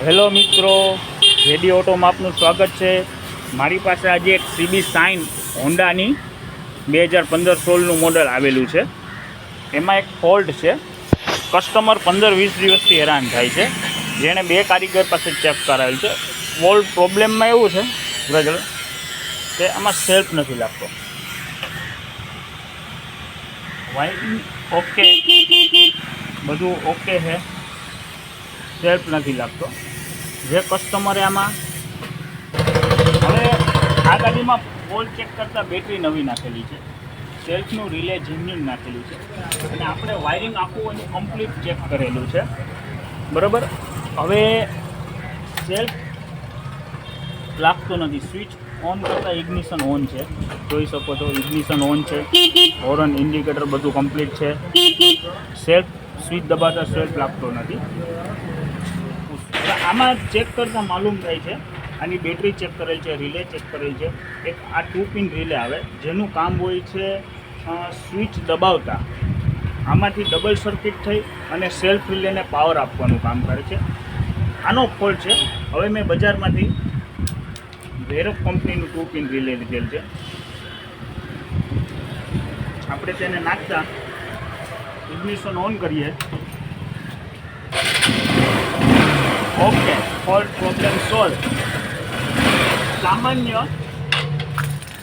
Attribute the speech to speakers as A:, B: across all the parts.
A: Hello મિત્રો, JD ઓટોમાં આપનું સ્વાગત છે. મારી પાસે આજે એક સીબી સાઇન હોન્ડાની 2015-16નું મોડલ આવેલું છે. એમાં એક ફોલ્ટ છે. કસ્ટમર 15-20 દિવસથી હેરાન થાય છે. જેણે 2 કારીગર પાસે ચેક કરાવેલ છે. ફોલ્ટ પ્રોબ્લેમમાં એવું છે બ્રધર કે આમાં સેલ્ફ નથી લાગતો. વાયરિંગ ઓકે, બધું ઓકે છે, સેલ્ફ નથી લાગતો. જે કસ્ટમરે આમાં હવે આ ગાડીમાં ફોલ્ટ ચેક કરતાં બેટરી નવી નાખેલી છે, સેલ્ફનું રિલે જેન્યુઇન નાખેલું છે અને આપણે વાયરિંગ આખું એનું કમ્પ્લીટ ચેક કરેલું છે. બરાબર. હવે સેલ્ફ લાગતો નથી. સ્વિચ ઓન કરતાં ઇગ્નિશન ઓન છે, જોઈ શકો છો. ઇગ્નિશન ઓન છે, હોર્ન ઇન્ડિકેટર બધું કમ્પ્લીટ છે. સેલ્ફ સ્વિચ દબાવતા સેલ્ફ લાગતો નથી. આમાં ચેક કરતાં માલુમ થાય છે. આની બેટરી ચેક કરેલ છે, રિલે ચેક કરેલ છે. એક આ 2 પિન રિલે આવે જેનું કામ હોય છે સ્વિચ દબાવતા આમાંથી ડબલ સર્કિટ થઈ અને સેલ્ફ રિલેને પાવર આપવાનું કામ કરે છે. આનો ફોલ્ટ છે. હવે મેં બજારમાંથી વેરોક કંપનીનું 2 પિન રિલે લીધેલ છે. આપણે તેને નાખતા ઇગ્નિશન ઓન કરીએ. Okay, fault problem solve. સામાન્ય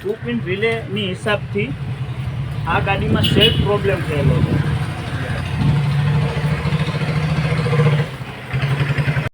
A: 2 પિન રિલેની હિસાબથી આ ગાડીમાં સેલ્ફ પ્રોબ્લેમ થયેલો છે.